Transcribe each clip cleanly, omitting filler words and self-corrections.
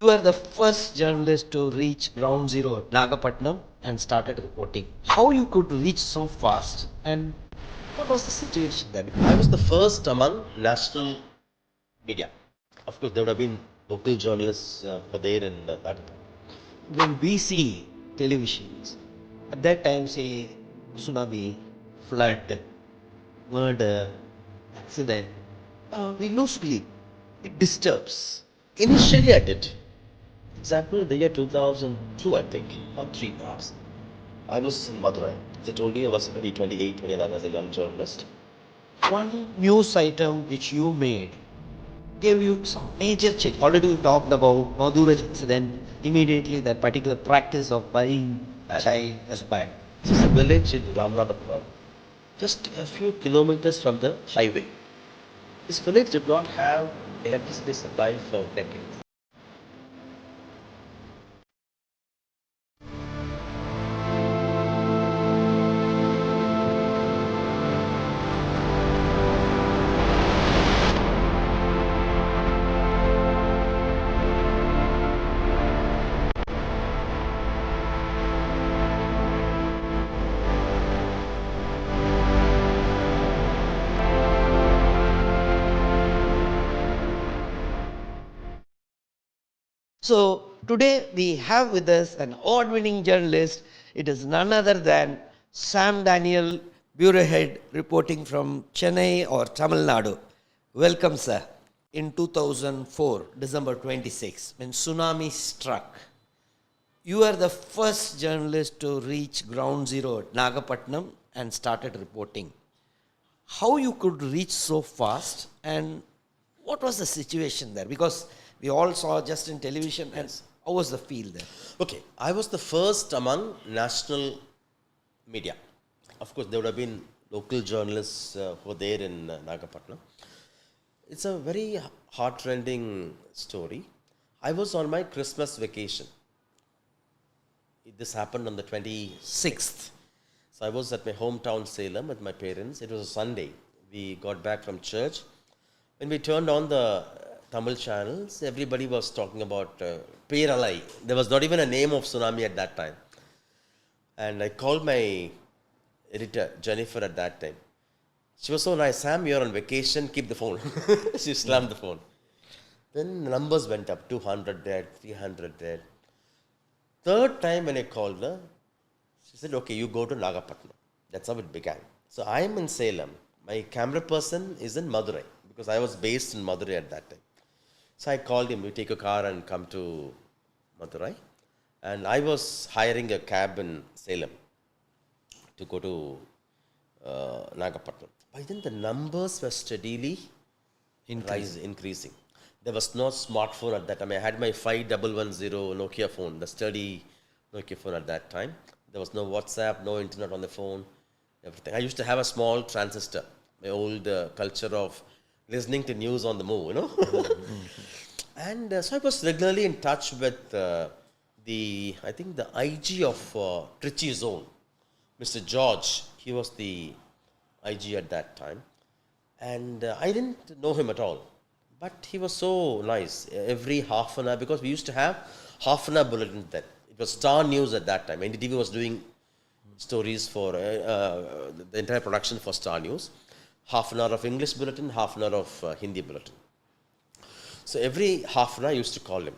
You were the first journalist to reach ground zero at Nagapattinam and started reporting. How you could reach so fast and what was the situation then? I was the first among national media. Of course, there would have been local journalists were there in that. When we see televisions, at that time say tsunami, flood, murder, accident, we lose sleep. It disturbs. Initially, I did. Example, the year 2002, I think, or 3 perhaps. I was in Madurai. As I told you, I was maybe 28, 29 as a young journalist. One news item which you made gave you some major change. Already we talked about Madurai incident. Immediately that particular practice of buying chai as banned. This is a village in Ramanathapuram, just a few kilometers from the highway. This village did not have electricity supply for decades. So today we have with us an award-winning journalist. It is none other than Sam Daniel, Bureau Head, reporting from Chennai or Tamil Nadu. Welcome, sir. In 2004, December 26, when tsunami struck, you were the first journalist to reach ground zero at Nagapattinam and started reporting. How you could reach so fast and what was the situation there? Because we all saw just in television, and how was the feel there? Okay, I was the first among national media. Of course, there would have been local journalists who were there in Nagapattinam. It's a very heart-rending story. I was on my Christmas vacation. This happened on the 26th. So I was at my hometown Salem with my parents. It was a Sunday. We got back from church. When we turned on the Tamil channels, everybody was talking about Peralai. There was not even a name of tsunami at that time. And I called my editor, Jennifer, at that time. She was so nice. Sam, you're on vacation, keep the phone. She slammed the phone. Then the numbers went up, 200 dead, 300 dead. Third time when I called her, she said, okay, you go to Nagapattinam. That's how it began. So I am in Salem. My camera person is in Madurai because I was based in Madurai at that time. So I called him, you take a car and come to Madurai. And I was hiring a cab in Salem to go to Nagapattinam. By then the numbers were steadily increasing. There was no smartphone at that time. I had my 5110 Nokia phone, the sturdy Nokia phone at that time. There was no WhatsApp, no internet on the phone, everything. I used to have a small transistor, my old culture of listening to news on the move, you know. And so I was regularly in touch with I think the IG of Trichy Zone, Mr. George. He was the IG at that time. And I didn't know him at all. But he was so nice. Every half an hour, because we used to have half an hour bulletin then. It was Star News at that time. NDTV was doing stories for the entire production for Star News. Half an hour of English bulletin, half an hour of Hindi bulletin. So every half an hour I used to call him.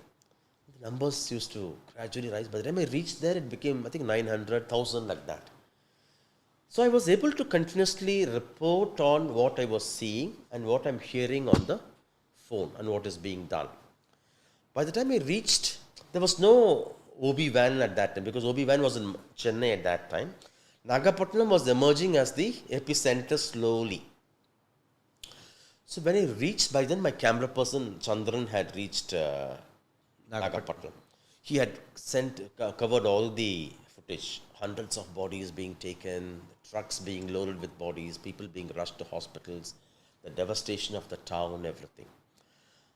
The numbers used to gradually rise. By the time I reached there, it became, I think, 900, 1,000 like that. So I was able to continuously report on what I was seeing and what I'm hearing on the phone and what is being done. By the time I reached, there was no OB van at that time because OB van was in Chennai at that time. Nagapattinam was emerging as the epicenter slowly. So when I reached, by then my camera person Chandran had reached Nagapattinam. He had covered all the footage, hundreds of bodies being taken, trucks being loaded with bodies, people being rushed to hospitals, the devastation of the town, everything.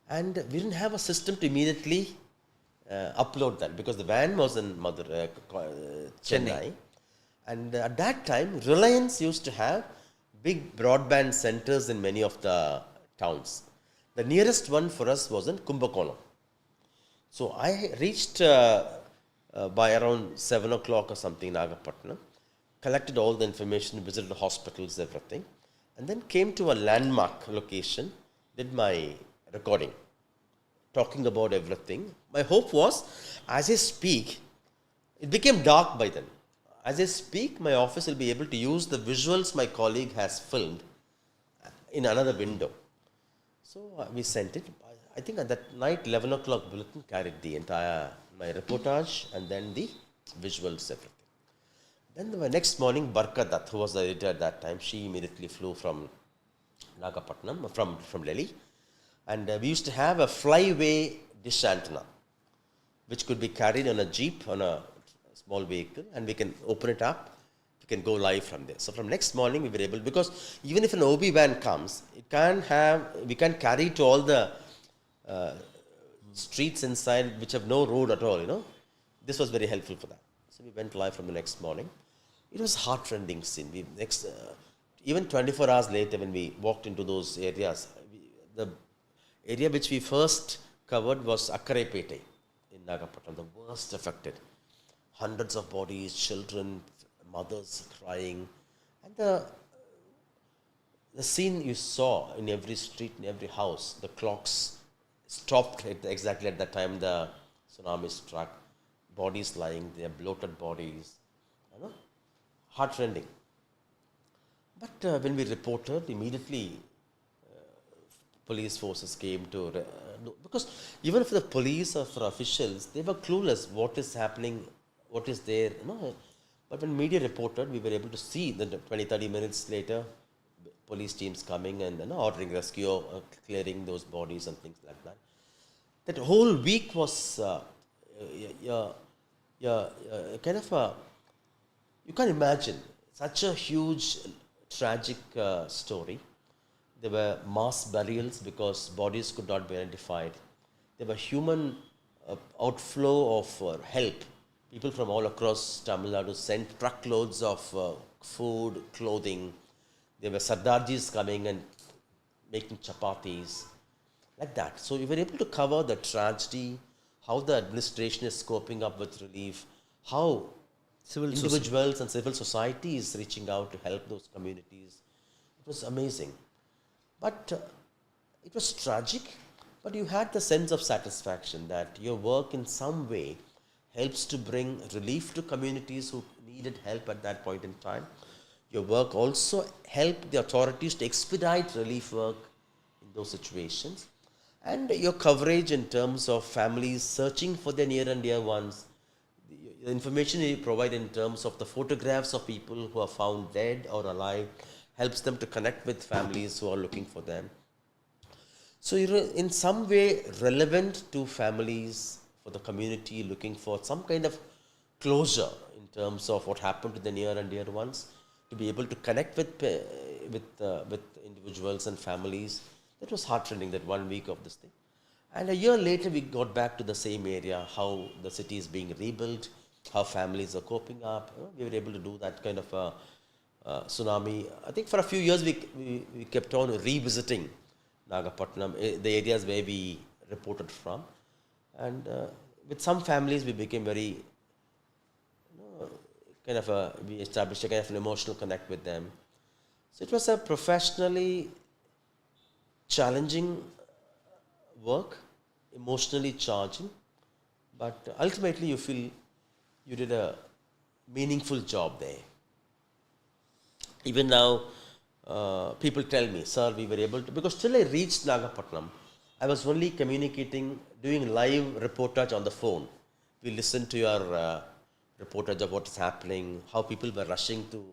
And we didn't have a system to immediately upload that because the van was in Chennai. And at that time, Reliance used to have big broadband centers in many of the towns. The nearest one for us was in Kumbakonam. So I reached by around 7 o'clock or something in Nagapattinam, collected all the information, visited the hospitals, everything, and then came to a landmark location, did my recording, talking about everything. My hope was, as I speak, it became dark by then. As I speak, my office will be able to use the visuals my colleague has filmed in another window. So we sent it. I think at that night, 11 o'clock bulletin carried the entire, my reportage and then the visuals, everything. Then the next morning, Barka Dutt, who was the editor at that time, she immediately flew from Nagapattinam, from Delhi. And we used to have a flyway dish antenna, which could be carried on a jeep, on a small vehicle, and we can open it up. We can go live from there. So from next morning, we were able, because even if an OB van comes, we can carry to all the streets inside which have no road at all, This was very helpful for that. So we went live from the next morning. It was heart-rending scene. Even 24 hours later, when we walked into those areas, the area which we first covered was Akkarepete in Nagapattinam, the worst affected. Hundreds of bodies, children, mothers crying. And the scene you saw in every street, in every house, the clocks stopped exactly at that time the tsunami struck. Bodies lying there, bloated bodies, heart-rending. But when we reported, immediately police forces came to, because even for the police or for officials, they were clueless what is happening, what is there. But when media reported, we were able to see that 20-30 minutes later, police teams coming and ordering rescue, clearing those bodies and things like that. That whole week was kind of you can't imagine such a huge tragic story. There were mass burials because bodies could not be identified. There were human outflow of help. People from all across Tamil Nadu sent truckloads of food, clothing. There were Sardarjis coming and making chapatis, like that. So we were able to cover the tragedy, how the administration is coping up with relief, how individuals and civil society is reaching out to help those communities. It was amazing. But it was tragic, but you had the sense of satisfaction that your work in some way helps to bring relief to communities who needed help at that point in time. Your work also helped the authorities to expedite relief work in those situations. And your coverage in terms of families searching for their near and dear ones, the information you provide in terms of the photographs of people who are found dead or alive, helps them to connect with families who are looking for them. So you're in some way relevant to families, for the community looking for some kind of closure in terms of what happened to the near and dear ones, to be able to connect with individuals and families. That was heartrending, that 1 week of this thing. And a year later, we got back to the same area, how the city is being rebuilt, how families are coping up. We were able to do that kind of tsunami. I think for a few years, we kept on revisiting Nagapattinam, the areas where we reported from. And with some families, we became very, we established a kind of an emotional connect with them. So it was a professionally challenging work, emotionally charging, but ultimately you feel you did a meaningful job there. Even now, people tell me, sir, we were able to, because till I reached Nagapattinam, I was only communicating, doing live reportage on the phone. We listened to your reportage of what is happening, how people were rushing to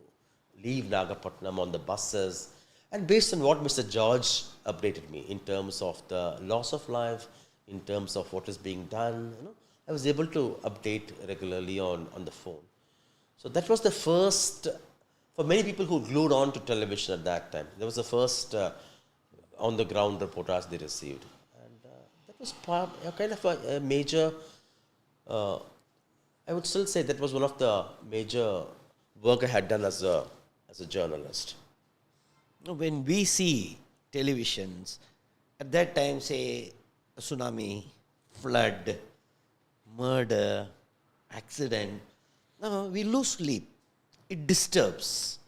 leave Nagapattinam on the buses, and based on what Mr. George updated me in terms of the loss of life, in terms of what is being done, I was able to update regularly on the phone. So that was the first, for many people who glued on to television at that time, that was the first on-the-ground reportage they received. And that was kind of a major, I would still say that was one of the major work I had done as a journalist. When we see televisions, at that time, say, a tsunami, flood, murder, accident, now we lose sleep. It disturbs.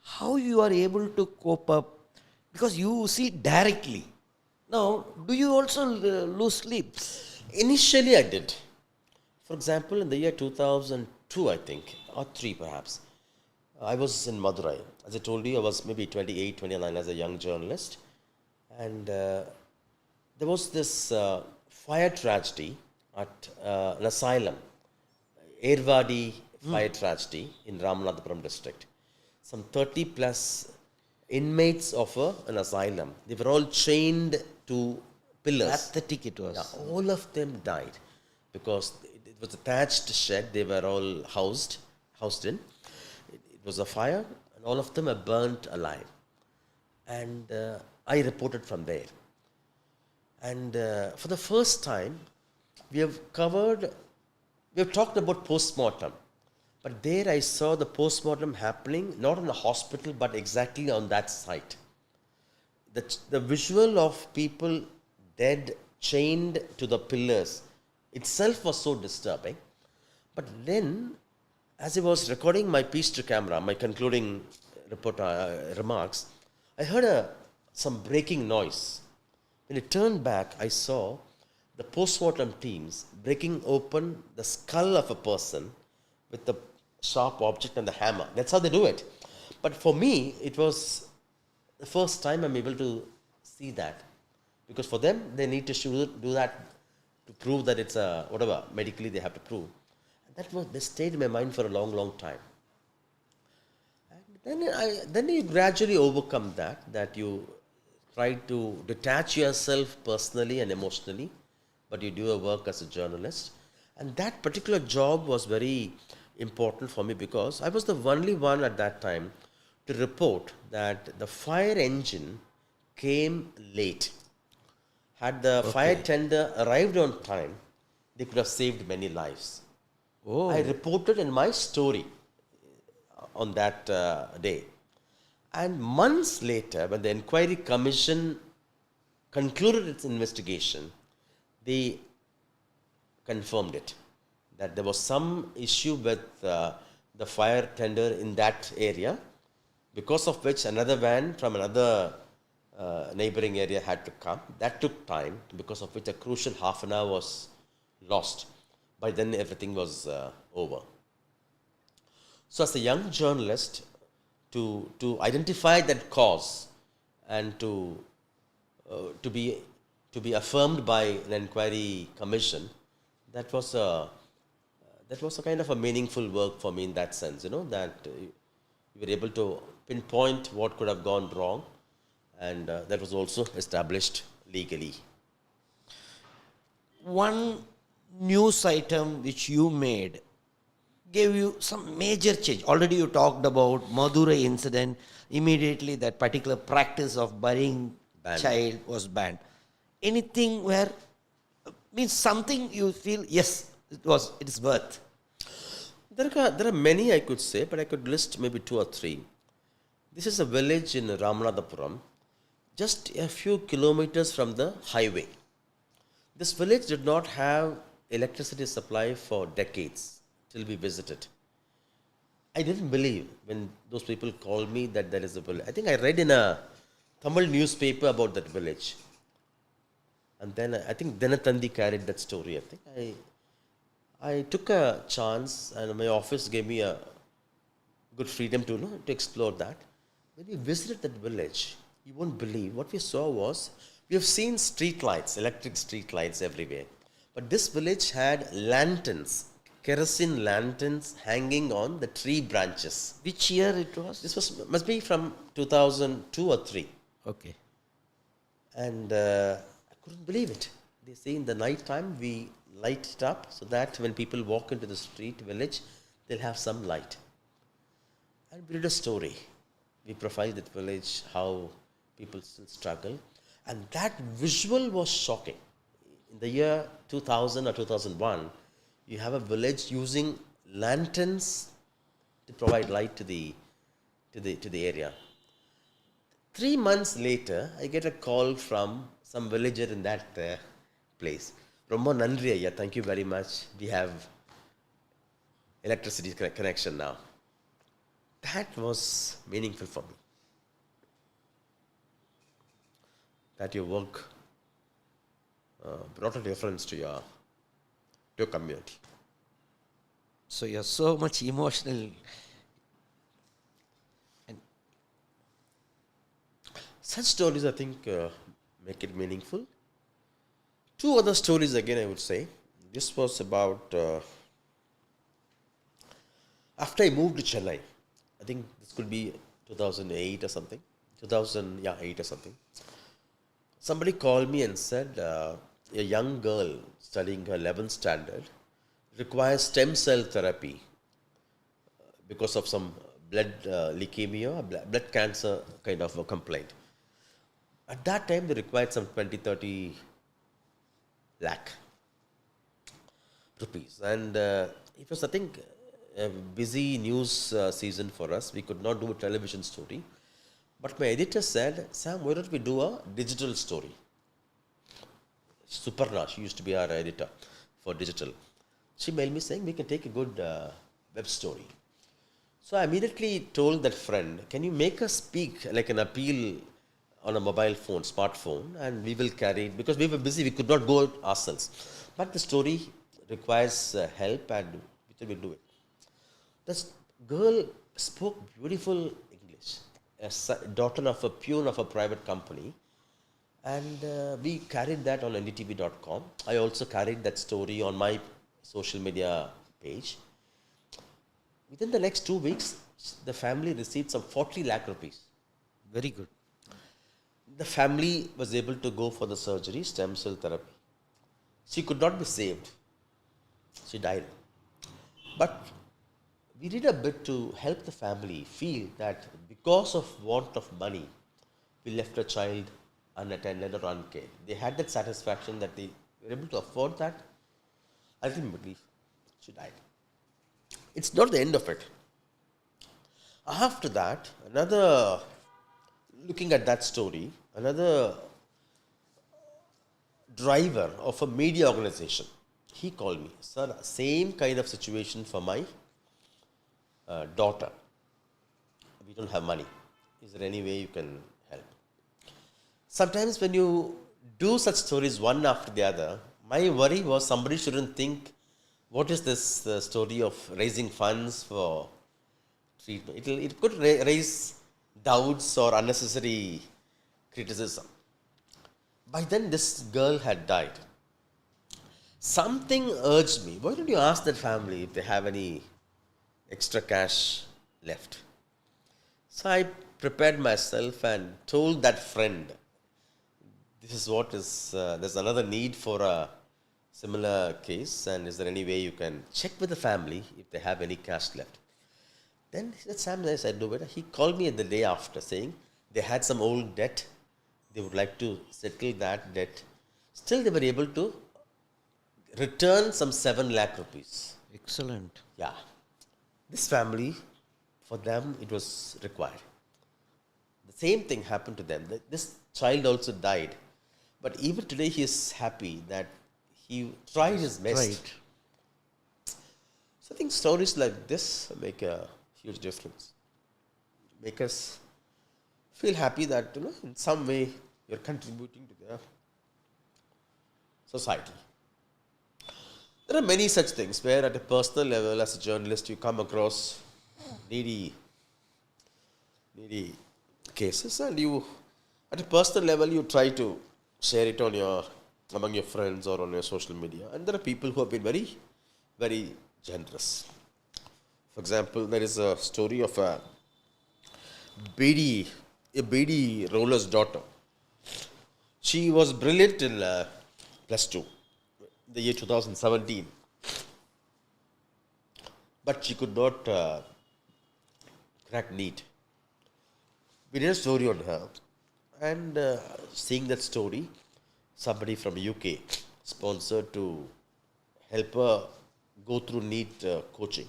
How you are able to cope up? Because you see directly. Now, do you also lose sleep? Initially, I did. For example, in the year 2002, I think, or 3 perhaps, I was in Madurai. As I told you, I was maybe 28, 29 as a young journalist. And there was this fire tragedy at an asylum, Ervadi fire tragedy in Ramanathapuram district. Some 30 plus inmates of an asylum. They were all chained to pillars. Pathetic it was. Yeah, all of them died because it was a thatched shed. They were all housed in. It was a fire, and all of them were burnt alive. And I reported from there. And for the first time, we have talked about post-mortem. But there I saw the post-mortem happening, not in the hospital, but exactly on that site. The visual of people dead, chained to the pillars, itself was so disturbing. But then, as I was recording my piece to camera, my concluding remarks, I heard some breaking noise. When I turned back, I saw the post-mortem teams breaking open the skull of a person with the sharp object and the hammer. That's how they do it. But for me, it was the first time I'm able to see that. Because for them, they need to do that to prove that it's whatever medically they have to prove. And that stayed in my mind for a long, long time. And then you gradually overcome that you try to detach yourself personally and emotionally, but you do your work as a journalist. And that particular job was very important for me because I was the only one at that time to report that the fire engine came late. Had the fire tender arrived on time, they could have saved many lives. Oh. I reported in my story on that day. And months later, when the inquiry commission concluded its investigation, they confirmed it, that there was some issue with the fire tender in that area, because of which another van from another neighboring area had to come. That took time, because of which a crucial half an hour was lost. By then, everything was over. So, as a young journalist, to identify that cause and to be affirmed by an inquiry commission, that was a kind of a meaningful work for me in that sense. That you were able to pinpoint what could have gone wrong, and that was also established legally. One news item which you made gave you some major change. Already you talked about Madurai incident. Immediately that particular practice of burying Banned. child was banned. Anything where means something you feel yes it is worth. There are many I could say, but I could list maybe 2 or 3. This is a village in Ramanathapuram, just a few kilometers from the highway. This village did not have electricity supply for decades till we visited. I didn't believe when those people called me that there is a village. I think I read in a Tamil newspaper about that village. And then I think Dinatandi carried that story. I think I took a chance, and my office gave me a good freedom to explore that. When we visited that village, you won't believe what we saw was, we have seen street lights, electric street lights everywhere. But this village had lanterns, kerosene lanterns hanging on the tree branches. Which year it was? This must be from 2002 or 3. Okay. And I couldn't believe it. They say in the night time we light it up so that when people walk into the street village, they'll have some light. And we did a story. We profiled that village, how people still struggle. And that visual was shocking. In the year 2000 or 2001, you have a village using lanterns to provide light to the area. 3 months later, I get a call from some villager in that place. Rombo Nandri Ayya, thank you very much. We have electricity connection now. That was meaningful for me. That your work brought a difference to your community. So you're so much emotional. And Such stories, I think, make it meaningful. Two other stories again, I would say. This was about after I moved to Chennai. I think this could be 2008 or something. 8 or something. Somebody called me and said a young girl studying her 11th standard requires stem cell therapy because of some blood leukemia, blood cancer kind of a complaint. At that time, they required some 20-30 lakh rupees. And it was, I think, a busy news season for us. We could not do a television story. But my editor said, Sam, why don't we do a digital story? Suparna, she used to be our editor for digital. She mailed me saying, we can take a good web story. So I immediately told that friend, can you make us speak like an appeal on a mobile phone, smartphone, and we will carry it, because we were busy, we could not go out ourselves. But the story requires help and we will do it. This girl spoke beautiful English, daughter of a peon of a private company, and we carried that on ndtv.com. I also carried that story on my social media page. Within the next 2 weeks, the family received some 40 lakh rupees. very good. The family was able to go for the surgery, stem cell therapy. She could not be saved. She died. But we did a bit to help the family feel that because of want of money, we left a child unattended or uncared. They had that satisfaction that they were able to afford that. Ultimately, she died. It's not the end of it. After that, looking at that story, another driver of a media organization, he called me, sir, same kind of situation for my daughter. We don't have money. Is there any way you can help? Sometimes when you do such stories one after the other, my worry was somebody shouldn't think, what is this story of raising funds for treatment? It could raise doubts or unnecessary criticism. By then, this girl had died. Something urged me, why don't you ask that family if they have any extra cash left? So I prepared myself and told that friend, this is what is, there's another need for a similar case, and is there any way you can check with the family if they have any cash left? Then he said, Sam, I said, do it. He called me the day after saying they had some old debt. They would like to settle that debt. Still, they were able to return some 7 lakh rupees. Excellent. Yeah. This family, for them, it was required. The same thing happened to them. This child also died. But even today, he is happy that he tried his best. Right. So I think stories like this make a huge difference. Make us feel happy that in some way you're contributing to the society. There are many such things where at a personal level, as a journalist, you come across needy cases, and you, at a personal level, you try to share it among your friends or on your social media. And there are people who have been very, very generous. For example, there is a story of a Bedi roller's daughter. She was brilliant in +2, the year 2017. But she could not crack NEET. We did a story on her. And seeing that story, somebody from UK sponsored to help her go through NEET coaching.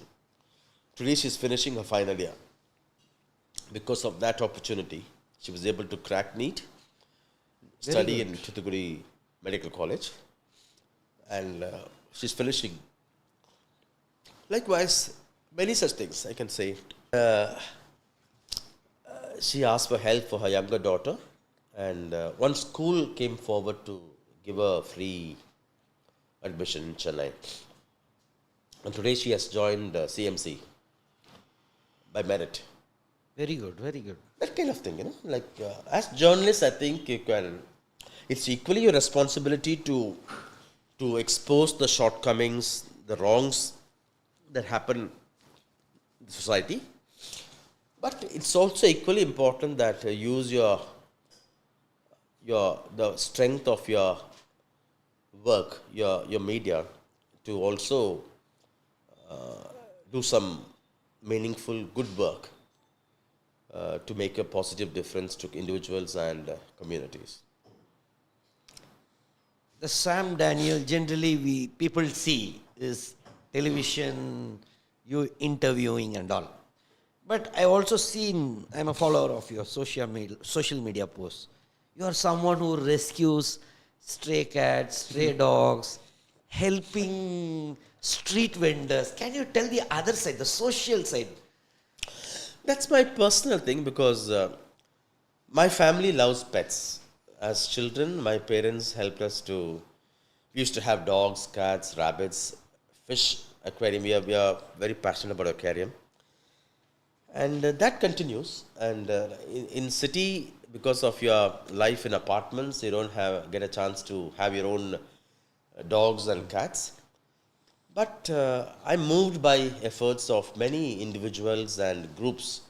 Today she's finishing her final year. Because of that opportunity, she was able to crack NEET, study in Thoothukudi Medical College, and she's finishing. Likewise, many such things I can say. She asked for help for her younger daughter, and one school came forward to give her free admission in Chennai. And today she has joined CMC by merit. Very good, very good. That kind of thing, Like as journalists, I think you can. It's equally your responsibility to expose the shortcomings, the wrongs that happen in society. But it's also equally important that you use the strength of your work, your media, to also do some meaningful good work to make a positive difference to individuals and communities. The Sam Daniel generally people see is television, you interviewing and all. But I also seen, I'm a follower of your social media posts. You are someone who rescues stray cats, stray dogs, helping street vendors. Can you tell the other side, the social side? That's my personal thing because my family loves pets. As children, my parents helped us to. We used to have dogs, cats, rabbits, fish aquarium. We are very passionate about aquarium, and that continues. And in city, because of your life in apartments, you don't get a chance to have your own dogs and cats. But I'm moved by efforts of many individuals and groups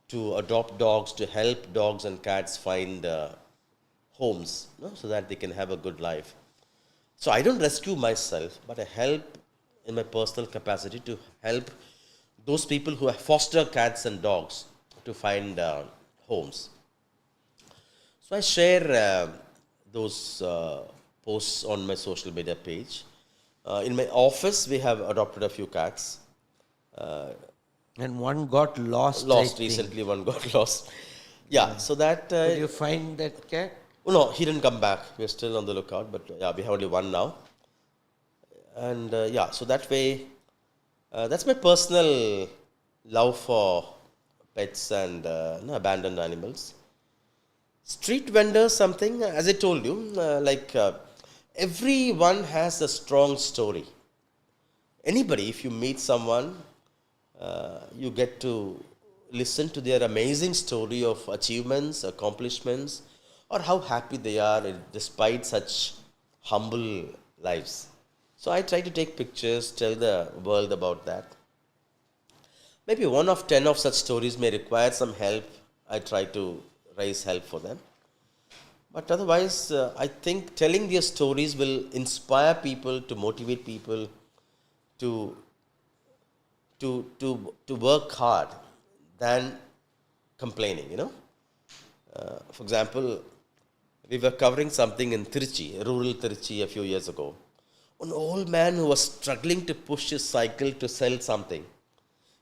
to adopt dogs, to help dogs and cats find homes, so that they can have a good life. So I don't rescue myself, but I help in my personal capacity to help those people who foster cats and dogs to find homes. So I share those posts on my social media page. In my office, we have adopted a few cats. And one got lost. Lost recently, one got lost. Yeah, so that. Did you find that cat? Oh, no, he didn't come back. We're still on the lookout, but yeah, we have only one now. And yeah, so that way, that's my personal love for pets and abandoned animals. Street vendors, something, as I told you, everyone has a strong story. Anybody, if you meet someone, you get to listen to their amazing story of achievements, accomplishments, or how happy they are despite such humble lives. So I try to take pictures, tell the world about that. Maybe 1 of 10 of such stories may require some help. I try to raise help for them. But otherwise, I think telling their stories will inspire people, to motivate people to work hard than complaining. For example, we were covering something in Trichy, rural Trichy, a few years ago. An old man who was struggling to push his cycle to sell something.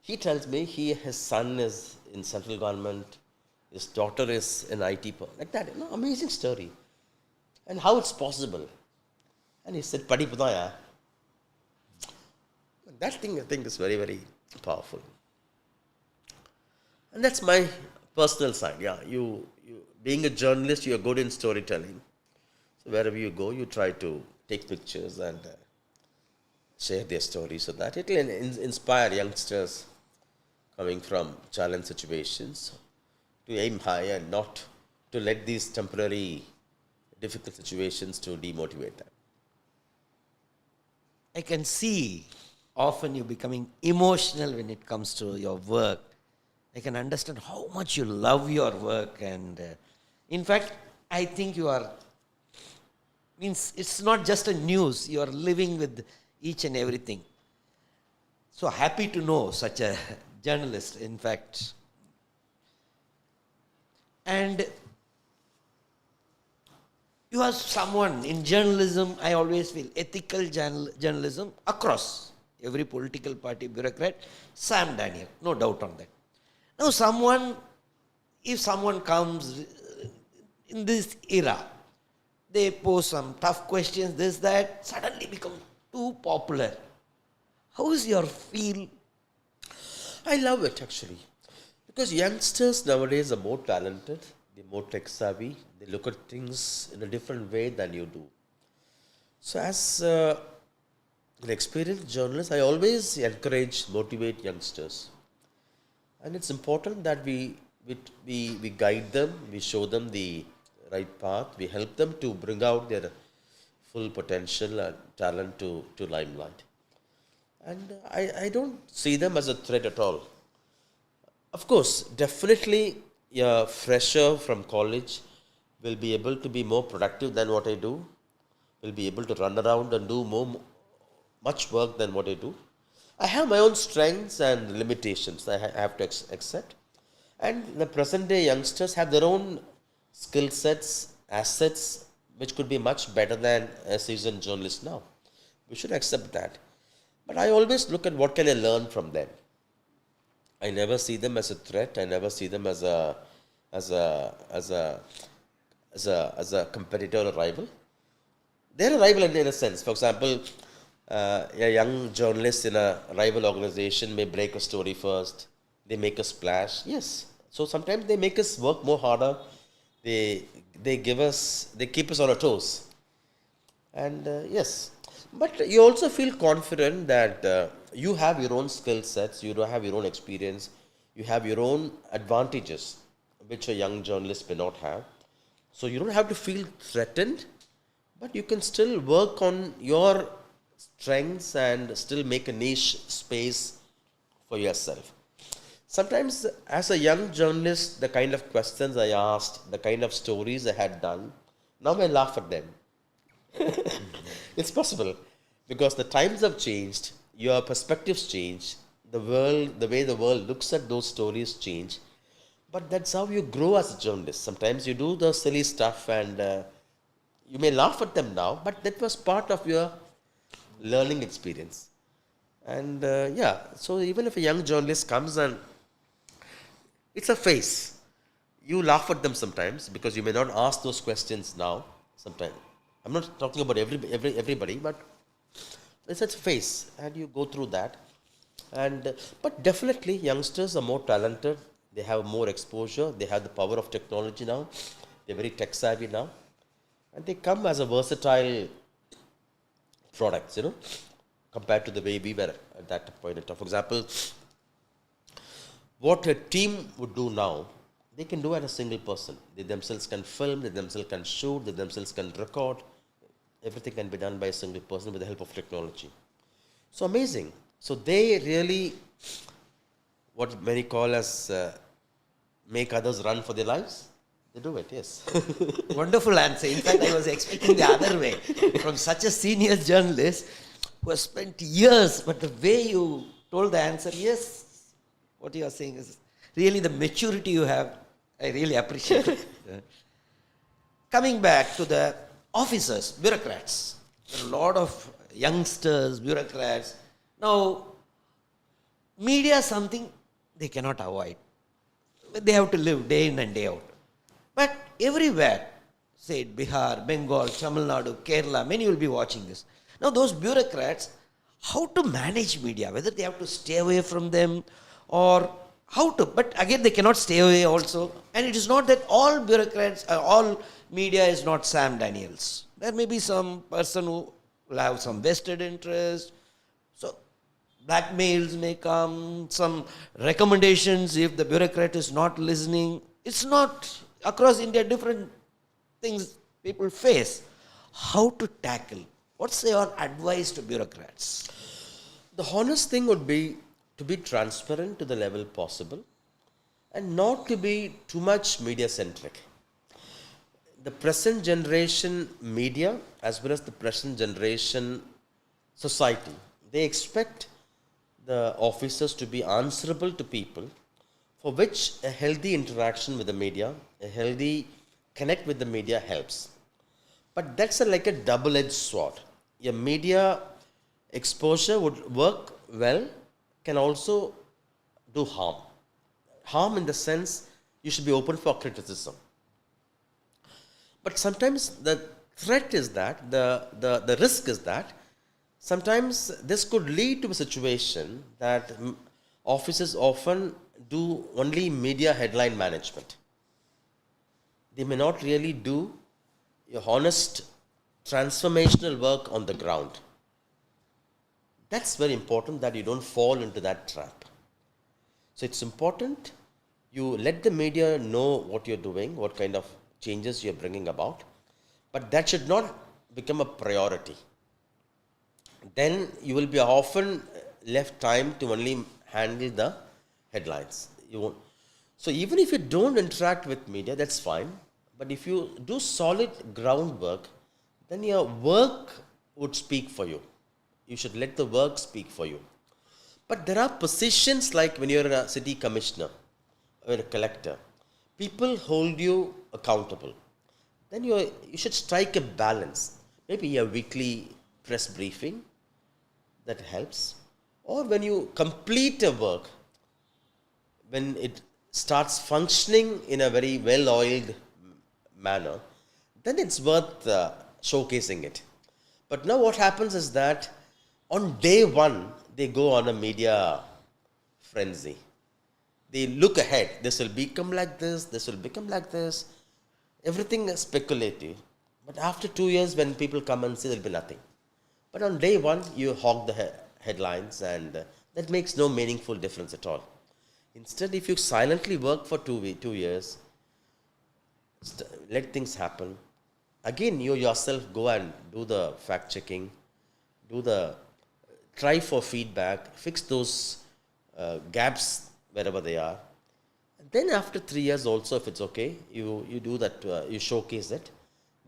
He tells me his son is in central government, his daughter is in IT, like that. Amazing story. And how it's possible. And he said, Padi Pudaya. That thing, I think, is very, very powerful. And that's my personal side. Yeah, you being a journalist, you are good in storytelling. So wherever you go, you try to take pictures and share their stories so that it will inspire youngsters coming from challenge situations to aim high and not to let these temporary difficult situations to demotivate them. I can see often you becoming emotional when it comes to your work. I can understand how much you love your work, and in fact, I think you are, means it's not just a news, you are living with each and everything. So happy to know such a journalist, in fact. And you are someone in journalism, I always feel ethical journalism across every political party bureaucrat, Sam Daniel, no doubt on that. Now if someone comes in this era, they pose some tough questions, this, that, suddenly become too popular. How is your feel? I love it actually. Because youngsters nowadays are more talented, they're more tech savvy, they look at things in a different way than you do. So, as an experienced journalist, I always encourage, motivate youngsters. And it's important that we guide them, we show them the right path, we help them to bring out their full potential and talent to limelight. And I don't see them as a threat at all. Of course, definitely a fresher from college will be able to be more productive than what I do, will be able to run around and do much work than what I do. I have my own strengths and limitations I have to accept. And the present day youngsters have their own skill sets, assets, which could be much better than a seasoned journalist now. We should accept that. But I always look at what can I learn from them. I never see them as a threat. I never see them as a competitor or rival. They're a rival in a sense. For example, a young journalist in a rival organization may break a story first. They make a splash. Yes. So sometimes they make us work more harder. They keep us on our toes. And yes, but you also feel confident that you have your own skill sets, you have your own experience, you have your own advantages, which a young journalist may not have. So you don't have to feel threatened, but you can still work on your strengths and still make a niche space for yourself. Sometimes, as a young journalist, the kind of questions I asked, the kind of stories I had done, now I laugh at them. It's possible because the times have changed, your perspectives change, the way the world looks at those stories change. But that's how you grow as a journalist. Sometimes you do the silly stuff and you may laugh at them now, but that was part of your learning experience. And yeah, so even if a young journalist comes and it's a phase, you laugh at them sometimes because you may not ask those questions now. Sometimes I'm not talking about everybody, but it's a phase, and you go through that. And but definitely, youngsters are more talented. They have more exposure. They have the power of technology now. They're very tech savvy now, and they come as a versatile products, compared to the way we were at that point in time. For example, what a team would do now, they can do as a single person. They themselves can film, they themselves can shoot, they themselves can record. Everything can be done by a single person with the help of technology. So amazing. So they really, what many call as make others run for their lives. They do it, yes. Wonderful answer. In fact, I was expecting the other way from such a senior journalist who has spent years, but the way you told the answer, yes, what you are saying is really the maturity you have. I really appreciate it. Coming back to the officers, bureaucrats, there are a lot of youngsters, bureaucrats. Now, media is something they cannot avoid. They have to live day in and day out. But everywhere, say Bihar, Bengal, Tamil Nadu, Kerala, many will be watching this. Now, those bureaucrats, how to manage media, whether they have to stay away from them or how to, but again, they cannot stay away also. And it is not that all bureaucrats, all media is not Sam Daniels. There may be some person who will have some vested interest. So, blackmails may come, some recommendations if the bureaucrat is not listening. It's not across India, different things people face. How to tackle? What's your advice to bureaucrats? The honest thing would be to be transparent to the level possible and not to be too much media centric. The present generation media as well as the present generation society, they expect the officers to be answerable to people, for which a healthy interaction with the media, a healthy connect with the media helps. But that's like a double-edged sword. Your media exposure would work well, can also do harm. Harm in the sense you should be open for criticism. But sometimes the threat is that, the risk is that sometimes this could lead to a situation that officers often do only media headline management. They may not really do a honest transformational work on the ground. That's very important that you don't fall into that trap. So it's important you let the media know what you're doing, what kind of changes you're bringing about, but that should not become a priority. Then you will be often left time to only handle the headlines. You won't. So even if you don't interact with media, that's fine. But if you do solid groundwork, then your work would speak for you. You should let the work speak for you. But there are positions like when you're a city commissioner or a collector, people hold you accountable. Then you should strike a balance. Maybe a weekly press briefing that helps. Or when you complete a work, when it starts functioning in a very well-oiled manner, then it's worth showcasing it. But now what happens is that on day one, they go on a media frenzy. They look ahead. This will become like this will become like this. Everything is speculative. But after 2 years, when people come and see, there will be nothing. But on day one, you hog the headlines, and that makes no meaningful difference at all. Instead, if you silently work for 2 years, let things happen. Again, you yourself go and do the fact checking, try for feedback, fix those gaps wherever they are. And then after 3 years also, if it's okay, you do that, you showcase it.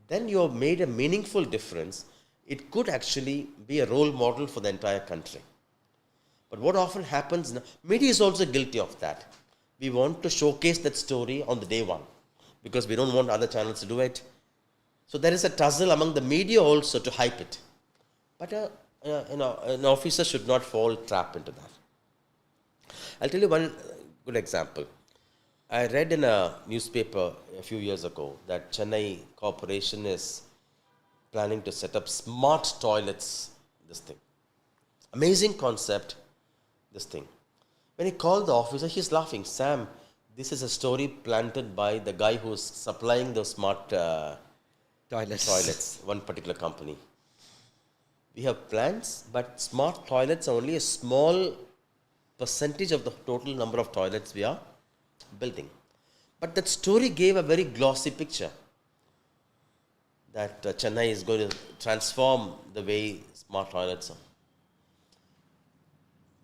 Then you have made a meaningful difference. It could actually be a role model for the entire country. But what often happens, media is also guilty of that. We want to showcase that story on the day one because we don't want other channels to do it. So there is a tussle among the media also to hype it. But an officer should not fall trap into that. I'll tell you one good example. I read in a newspaper a few years ago that Chennai Corporation is planning to set up smart toilets, this thing. Amazing concept, this thing. When he called the officer, he's laughing. Sam, this is a story planted by the guy who's supplying those smart toilets, one particular company. We have plans, but smart toilets are only a small percentage of the total number of toilets we are building. But that story gave a very glossy picture that Chennai is going to transform the way smart toilets are.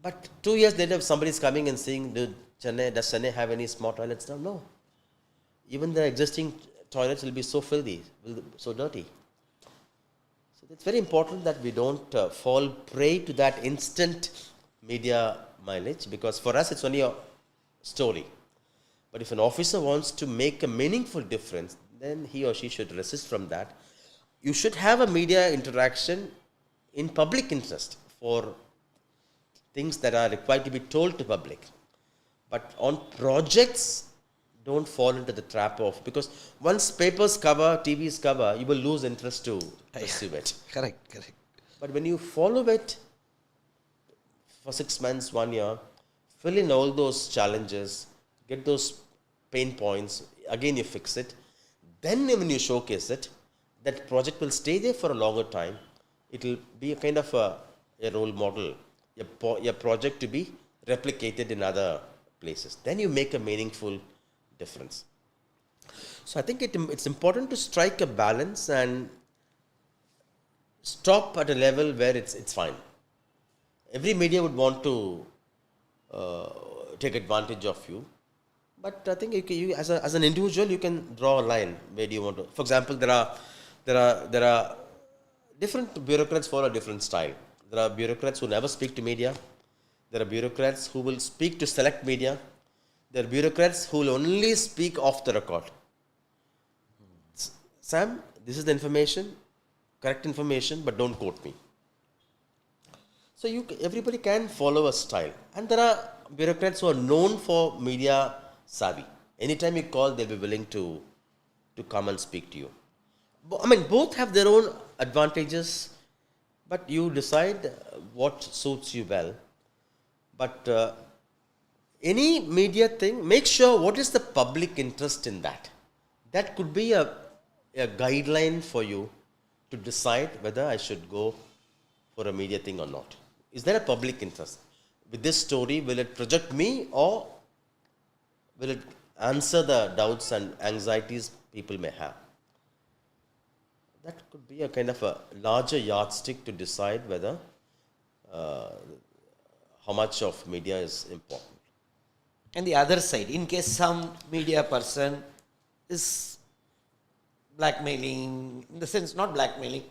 But 2 years later, somebody is coming and saying, does Chennai have any smart toilets now? No. Even the existing toilets will be so filthy, so dirty. So it's very important that we don't fall prey to that instant media mileage, because for us it's only a story. But if an officer wants to make a meaningful difference, then he or she should resist from that. You should have a media interaction in public interest for things that are required to be told to public. But on projects, don't fall into the trap of, because once papers cover, TVs cover, you will lose interest to pursue it. Correct. But when you follow it for 6 months, 1 year, fill in all those challenges, get those pain points, again you fix it, then when you showcase it, that project will stay there for a longer time. It will be a kind of a role model, your project to be replicated in other places. Then you make a meaningful difference. So I think it's important to strike a balance and stop at a level where it's fine. Every media would want to take advantage of you. But I think you as an individual, you can draw a line. Where do you want to? For example, there are different bureaucrats follow a different style. There are bureaucrats who never speak to media. There are bureaucrats who will speak to select media. There are bureaucrats who will only speak off the record. Sam, this is the information, correct information, but don't quote me. So everybody can follow a style. And there are bureaucrats who are known for media savvy. Anytime you call, they'll be willing to come and speak to you. I mean, both have their own advantages, but you decide what suits you well. But any media thing, make sure what is the public interest in that. That could be a guideline for you to decide whether I should go for a media thing or not. Is there a public interest? With this story, will it project me, or will it answer the doubts and anxieties people may have? That could be a kind of a larger yardstick to decide whether how much of media is important. And the other side, in case some media person is blackmailing, in the sense not blackmailing,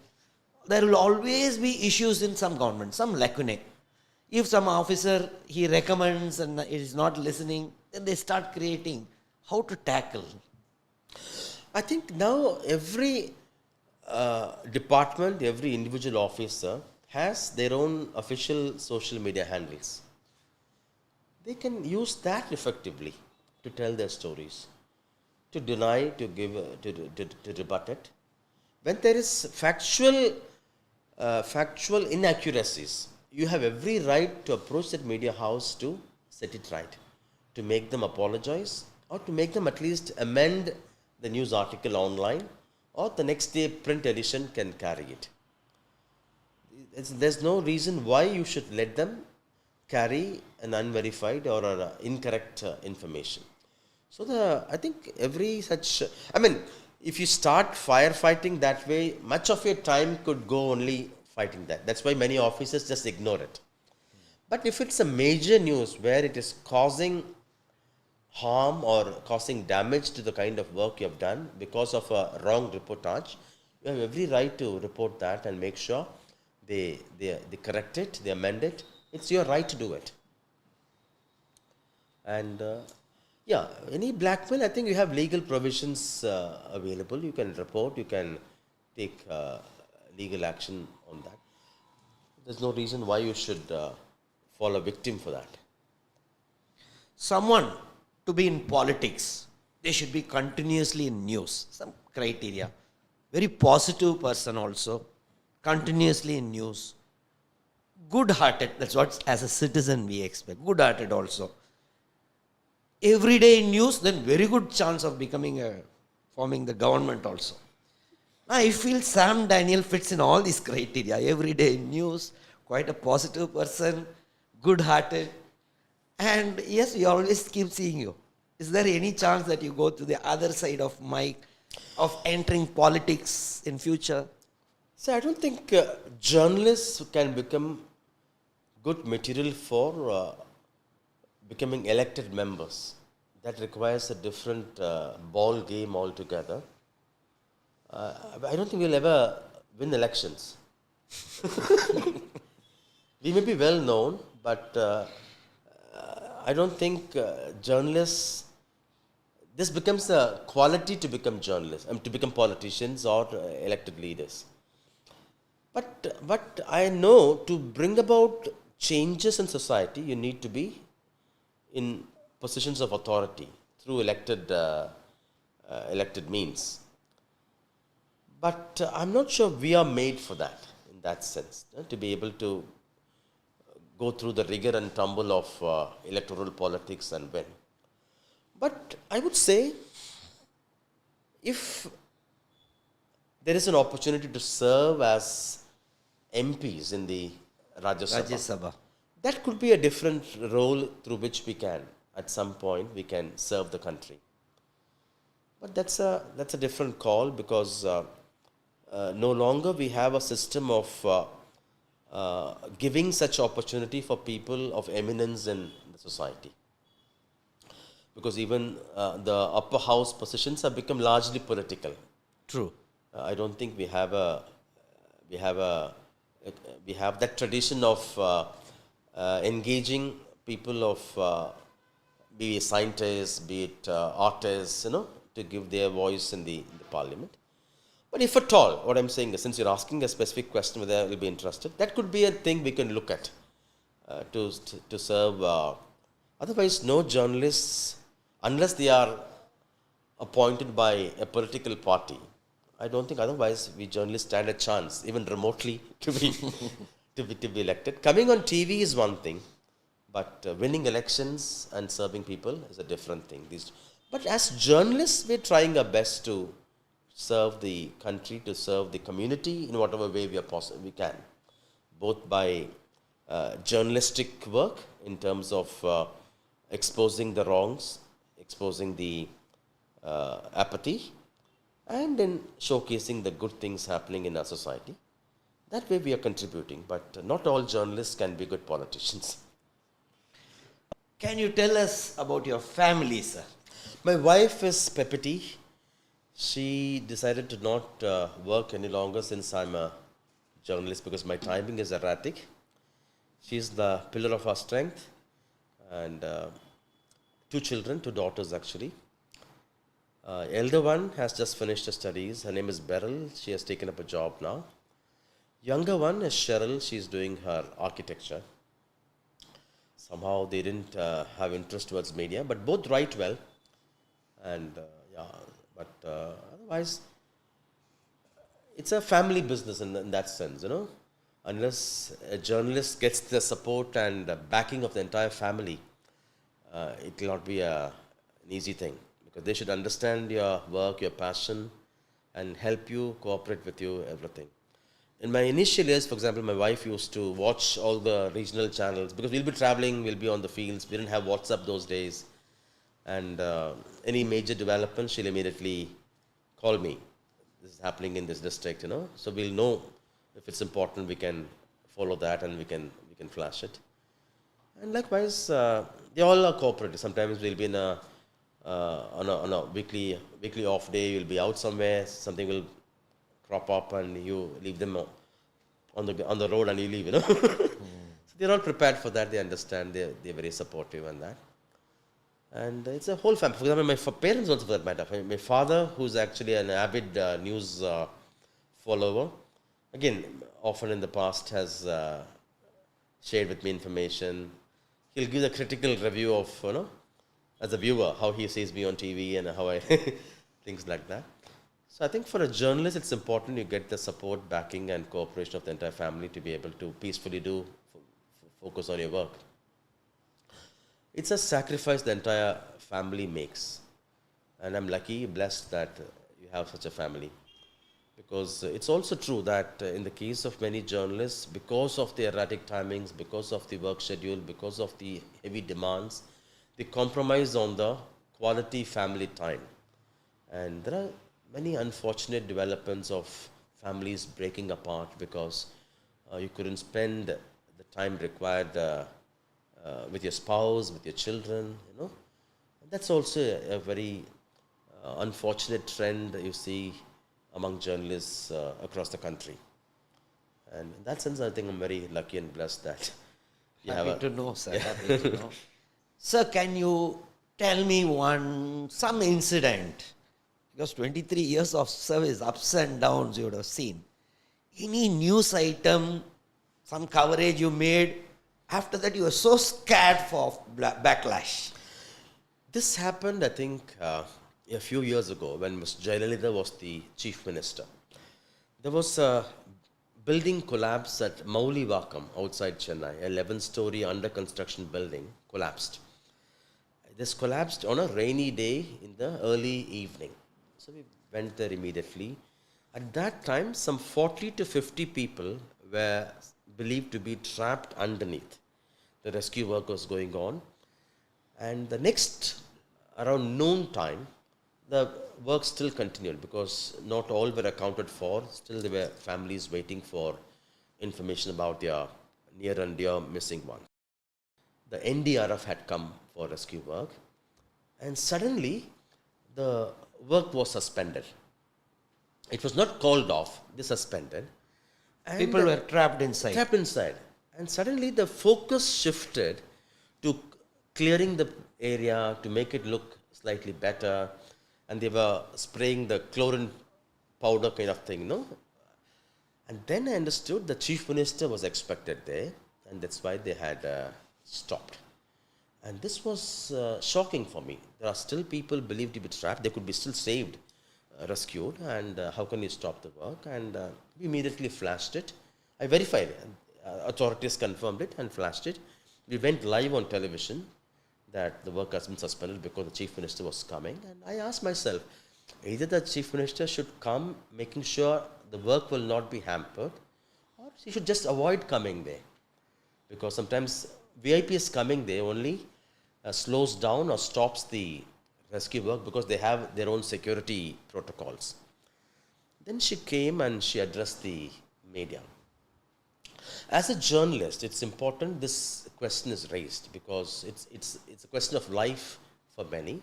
there will always be issues in some government, some lacunae. If some officer he recommends and it is not listening, then they start creating how to tackle. I think now every department, every individual officer has their own official social media handles. They can use that effectively to tell their stories, to deny, to give, to rebut it. When there is factual inaccuracies, you have every right to approach that media house to set it right, to make them apologize, or to make them at least amend the news article online, or the next day print edition can carry it. There's no reason why you should let them carry an unverified or an incorrect information. So I think every such, I mean, if you start firefighting that way, much of your time could go only fighting that. That's why many officers just ignore it. But if it's a major news where it is causing harm or causing damage to the kind of work you have done because of a wrong reportage, you have every right to report that and make sure they correct it, they amend it. It's your right to do it. And yeah, any blackmail, I think you have legal provisions available. You can report, you can take legal action on that. There's no reason why you should fall a victim for that. Someone to be in politics, they should be continuously in news. Some criteria. Very positive person also, continuously in news. Good-hearted, that's what as a citizen we expect. Good-hearted also. Every day in news, then very good chance of forming the government also. I feel Sam Daniel fits in all these criteria. Every day in news, quite a positive person, good-hearted. And yes, we always keep seeing you. Is there any chance that you go to the other side of entering politics in future? So I don't think journalists can become good material for becoming elected members. That requires a different ball game altogether. I don't think we'll ever win elections. We may be well known, but I don't think journalists, this becomes a quality to become journalists, to become politicians or elected leaders. But I know to bring about changes in society, you need to be in positions of authority through elected means. But I'm not sure we are made for that, in that sense, to be able to go through the rigor and tumble of electoral politics and win. But I would say, if there is an opportunity to serve as MPs in the Rajya Sabha, that could be a different role through which we can, at some point, we can serve the country. But that's a different call, because no longer we have a system of giving such opportunity for people of eminence in the society. Because even the upper house positions have become largely political. True. I don't think we have that tradition of engaging people of be it scientists, be it artists, to give their voice in the parliament. But if at all, what I'm saying is, since you're asking a specific question whether I will be interested, that could be a thing we can look at to serve. Otherwise, no journalists, unless they are appointed by a political party, I don't think otherwise we journalists stand a chance, even remotely, to be to be elected. Coming on TV is one thing, but winning elections and serving people is a different thing. But as journalists, we're trying our best to serve the country, to serve the community in whatever way we can, both by journalistic work in terms of exposing the wrongs, exposing the apathy, and in showcasing the good things happening in our society. That way we are contributing, but not all journalists can be good politicians. Can you tell us about your family, sir? My wife is Pepiti. She decided to not work any longer since I'm a journalist because my timing is erratic. She's the pillar of our strength, and two children, two daughters actually. Elder one has just finished her studies. Her name is Beryl. She has taken up a job now. Younger one is Cheryl. She's doing her architecture. Somehow they didn't have interest towards media, but both write well. And otherwise, it's a family business in that sense, you know. Unless a journalist gets the support and the backing of the entire family, it will not be an easy thing. Because they should understand your work, your passion, and help you, cooperate with you, everything. In my initial years, for example, my wife used to watch all the regional channels because we'll be traveling, we'll be on the fields. We didn't have WhatsApp those days. And any major development, she'll immediately call me. This is happening in this district, you know. So we'll know if it's important, we can follow that and we can flash it. And likewise, they all are cooperative. Sometimes we'll be in on a weekly off day, you'll be out somewhere, something will crop up and you leave them on the road and you leave, you know. So they're all prepared for that, they understand, they're very supportive on that. And it's a whole family. For example, my parents also, for that matter. My father, who's actually an avid news follower, again, often in the past has shared with me information. He'll give a critical review of, you know, as a viewer, how he sees me on TV and how I, things like that. So I think for a journalist, it's important you get the support, backing, and cooperation of the entire family to be able to peacefully focus on your work. It's a sacrifice the entire family makes. And I'm lucky, blessed that you have such a family. Because it's also true that in the case of many journalists, because of the erratic timings, because of the work schedule, because of the heavy demands, they compromise on the quality family time. And there are many unfortunate developments of families breaking apart because you couldn't spend the time required with your spouse, with your children, you know. That's also a very unfortunate trend that you see among journalists across the country. And in that sense, I think I'm very lucky and blessed that you Happy to know, sir. Happy to know. Sir, can you tell me some incident? Because 23 years of service, ups and downs you would have seen. Any news item, some coverage you made, after that you were so scared for backlash. This happened, I think, a few years ago when Ms. Jayalalitha was the chief minister. There was a building collapse at Maulivakkam outside Chennai. 11-story under construction building collapsed. This collapsed on a rainy day in the early evening. So we went there immediately. At that time, some 40 to 50 people were believed to be trapped underneath. The rescue work was going on. And the next, around noon time, the work still continued because not all were accounted for. Still there were families waiting for information about their near and dear missing ones. The NDRF had come for rescue work, and suddenly the work was suspended. It was not called off, they suspended. And people were trapped inside. Trapped inside. And suddenly the focus shifted to clearing the area to make it look slightly better. And they were spraying the chlorine powder kind of thing, you know. And then I understood the chief minister was expected there, and that's why they had stopped. And this was shocking for me. There are still people believed to be trapped. They could be still saved rescued, and how can you stop the work? And we immediately flashed it. I verified it. Authorities confirmed it and flashed it. We went live on television that the work has been suspended because the Chief Minister was coming. And I asked myself, either the Chief Minister should come making sure the work will not be hampered, or he should just avoid coming there. Because sometimes VIPs coming there only slows down or stops the rescue work because they have their own security protocols. Then she came and she addressed the media. As a journalist, it's important this question is raised because it's a question of life for many.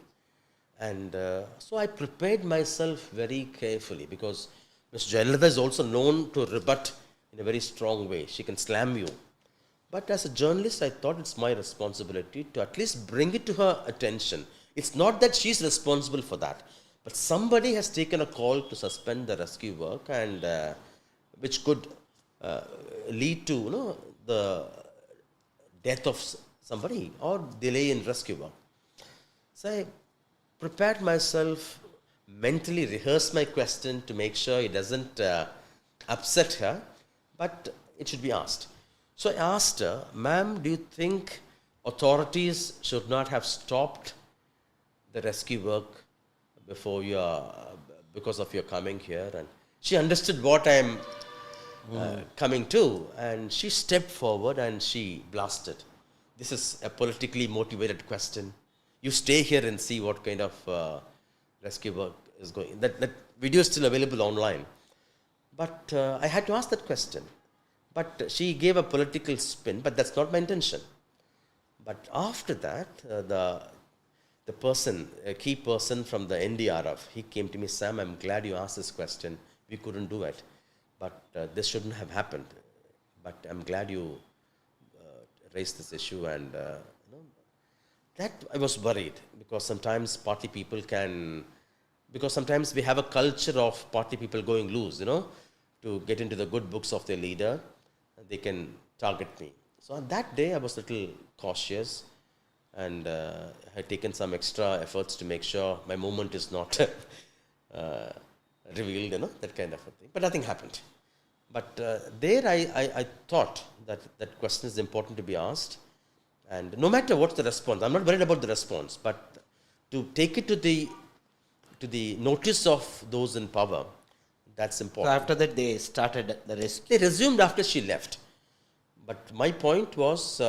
And so I prepared myself very carefully because Ms. Jayalalitha is also known to rebut in a very strong way. She can slam you. But as a journalist, I thought it's my responsibility to at least bring it to her attention. It's not that she's responsible for that, but somebody has taken a call to suspend the rescue work, and which could lead to the death of somebody or delay in rescue work. So I prepared myself, mentally rehearsed my question to make sure it doesn't upset her, but it should be asked. So I asked her, ma'am, do you think authorities should not have stopped the rescue work because of your coming here? And she understood what I'm coming to, and she stepped forward and she blasted. This is a politically motivated question. You stay here and see what kind of rescue work is going. That video is still available online. But I had to ask that question. But she gave a political spin, but that's not my intention. But after that, the person, a key person from the NDRF, he came to me, Sam, I'm glad you asked this question. We couldn't do it. But this shouldn't have happened. But I'm glad you raised this issue. And that I was worried because sometimes party people because sometimes we have a culture of party people going loose, to get into the good books of their leader. They can target me. So on that day, I was a little cautious and had taken some extra efforts to make sure my movement is not revealed, that kind of a thing. But nothing happened. But there I thought that question is important to be asked. And no matter what the response, I'm not worried about the response, but to take it to the notice of those in power, that's important. So after that, they started the rescue. They resumed after she left. But my point was,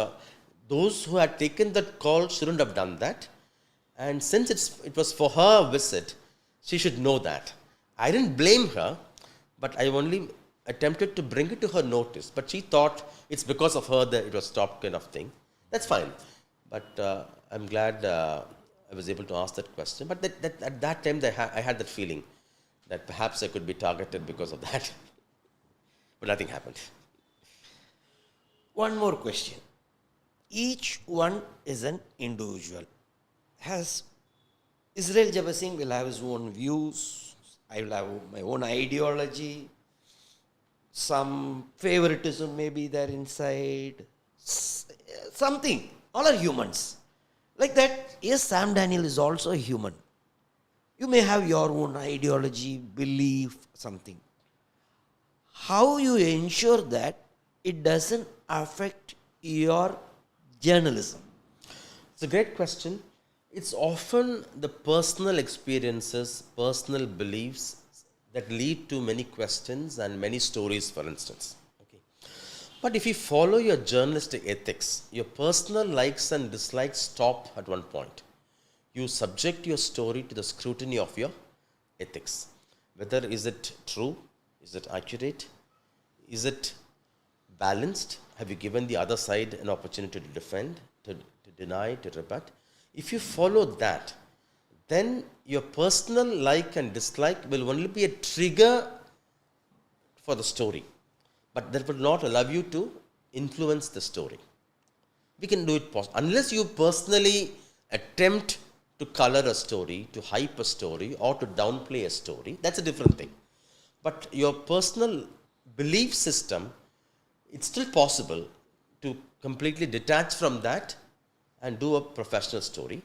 those who had taken that call shouldn't have done that. And since it was for her visit, she should know that. I didn't blame her, but I only attempted to bring it to her notice. But she thought it's because of her that it was stopped, kind of thing. That's fine. But I'm glad I was able to ask that question. But at that time, I had that feeling that perhaps I could be targeted because of that. But nothing happened. One more question. Each one is an individual. Israel Jebasingh will have his own views. I will have my own ideology. Some favoritism may be there inside. Something. All are humans. Like that, yes, Sam Daniel is also a human. You may have your own ideology, belief, something. How you ensure that it doesn't affect your journalism? It's a great question. It's often the personal experiences, personal beliefs that lead to many questions and many stories, for instance. Okay. But if you follow your journalistic ethics, your personal likes and dislikes stop at one point. You subject your story to the scrutiny of your ethics. Whether is it true? Is it accurate? Is it balanced? Have you given the other side an opportunity to defend, to deny, to rebut? If you follow that, then your personal like and dislike will only be a trigger for the story. But that will not allow you to influence the story. We can do it unless you personally attempt to color a story, to hype a story, or to downplay a story. That's a different thing. But your personal belief system, it's still possible to completely detach from that and do a professional story.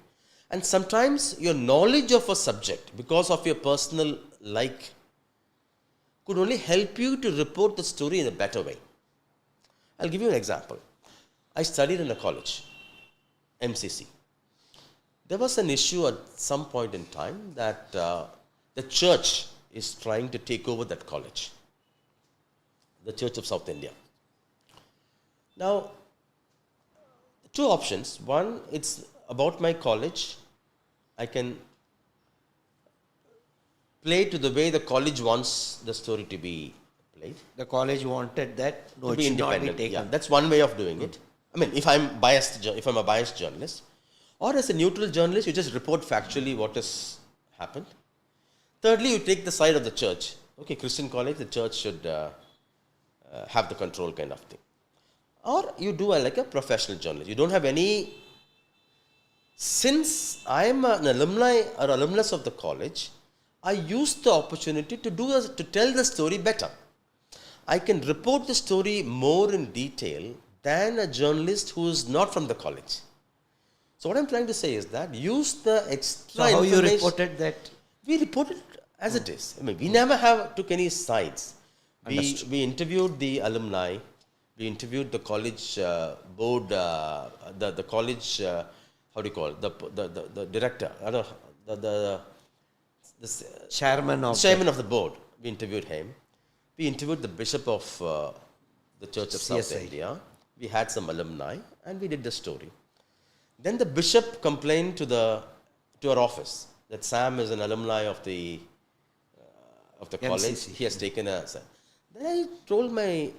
And sometimes your knowledge of a subject, because of your personal like could only help you to report the story in a better way. I'll give you an example. I studied in a college, MCC. There was an issue at some point in time that the church is trying to take over that college, the Church of South India. Now, two options. One, it's about my college. I can play to the way the college wants the story to be played. The college wanted that. No, To it be should not be independent. taken. Yeah, that's one way of doing it. I mean, if I'm a biased journalist, or as a neutral journalist, you just report factually what has happened. Thirdly, you take the side of the church. Okay, Christian college, the church should have the control kind of thing. Or you do like a professional journalist. You don't have any. Since I am an alumni or alumnus of the college, I use the opportunity to tell the story better. I can report the story more in detail than a journalist who is not from the college. So what I'm trying to say is that use the extra So how information. you reported that? We reported as it is. I mean, we never took any sides. We interviewed the alumni. We interviewed the college board, the college, how do you call it? The director, the Chairman of chairman of the board. We interviewed him. We interviewed the bishop of the Church of South CSI. India. We had some alumni, and we did the story. Then the bishop complained to our office that Sam is an alumni of the college. MCC. He has taken a. Then I told my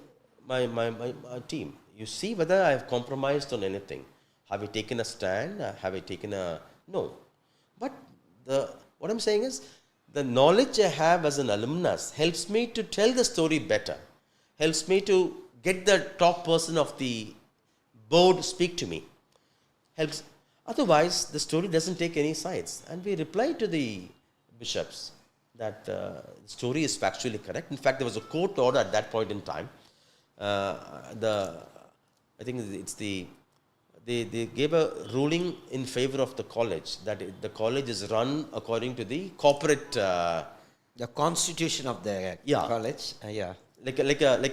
team, you see whether I have compromised on anything. Have I taken a stand? Have I taken a no? But what I'm saying is, the knowledge I have as an alumnus helps me to tell the story better. Helps me to get the top person of the board speak to me. Helps. Otherwise, the story doesn't take any sides. And we replied to the bishops that the story is factually correct. In fact, there was a court order at that point in time. I think it's they gave a ruling in favor of the college that the college is run according to the corporate. the constitution of the Yeah. college. Yeah. Like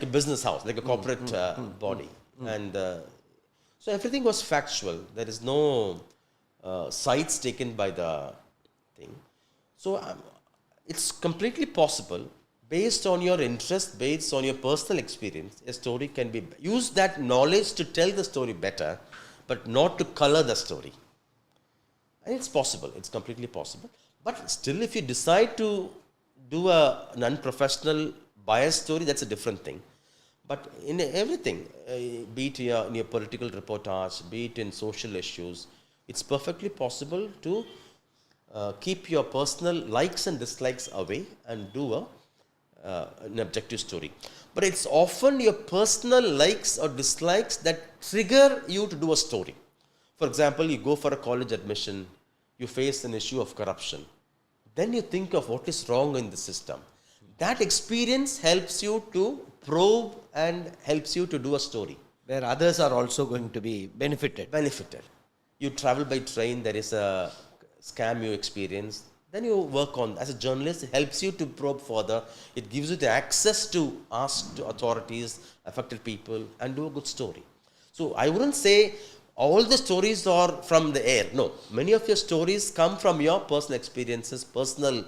a business house, like a corporate body, and so everything was factual. There is no sides taken by the thing. So it's completely possible, based on your interest, based on your personal experience, a story can be use that knowledge to tell the story better, but not to color the story. And it's possible. It's completely possible. But still, if you decide to do an unprofessional biased story, that's a different thing. But in everything, be it in your political reportage, be it in social issues, it's perfectly possible to keep your personal likes and dislikes away and do an objective story. But it's often your personal likes or dislikes that trigger you to do a story. For example, you go for a college admission, you face an issue of corruption. Then you think of what is wrong in the system. That experience helps you to probe and helps you to do a story. Where others are also going to be benefited. You travel by train, there is a scam you experience. Then you work on, as a journalist, it helps you to probe further. It gives you the access to ask to authorities, affected people, and do a good story. So I wouldn't say all the stories are from the air. No, many of your stories come from your personal experiences, personal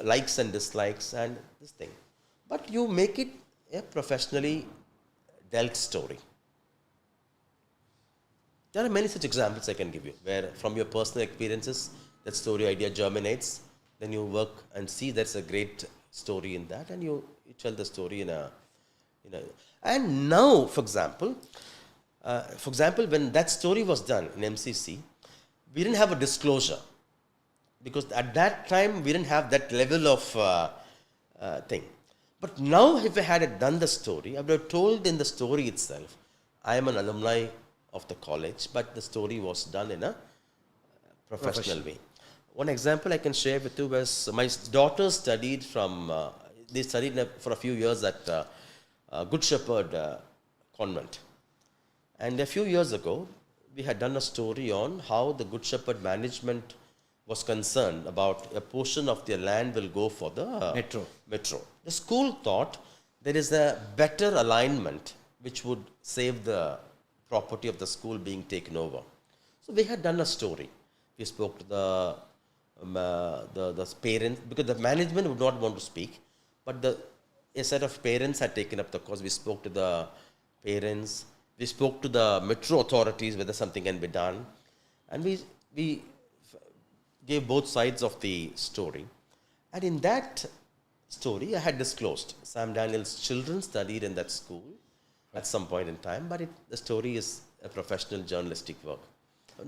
likes and dislikes, and this thing. But you make it a professionally dealt story. There are many such examples I can give you, where from your personal experiences, that story idea germinates, then you work and see that's a great story in that, and you tell the story in a. And now, for example, when that story was done in MCC, we didn't have a disclosure, because at that time we didn't have that level of thing. But now, if I had done the story, I would have told in the story itself, I am an alumni of the college, but the story was done in a professional way. One example I can share with you was my daughter studied they studied for a few years at Good Shepherd Convent. And a few years ago, we had done a story on how the Good Shepherd management was concerned about a portion of their land will go for the metro. The school thought there is a better alignment which would save the property of the school being taken over. So we had done a story. We spoke to the parents, because the management would not want to speak, but a set of parents had taken up the cause. We spoke to the parents. We spoke to the metro authorities whether something can be done, and we gave both sides of the story. And in that story, I had disclosed Sam Daniel's children studied in that school at some point in time, but the story is a professional journalistic work.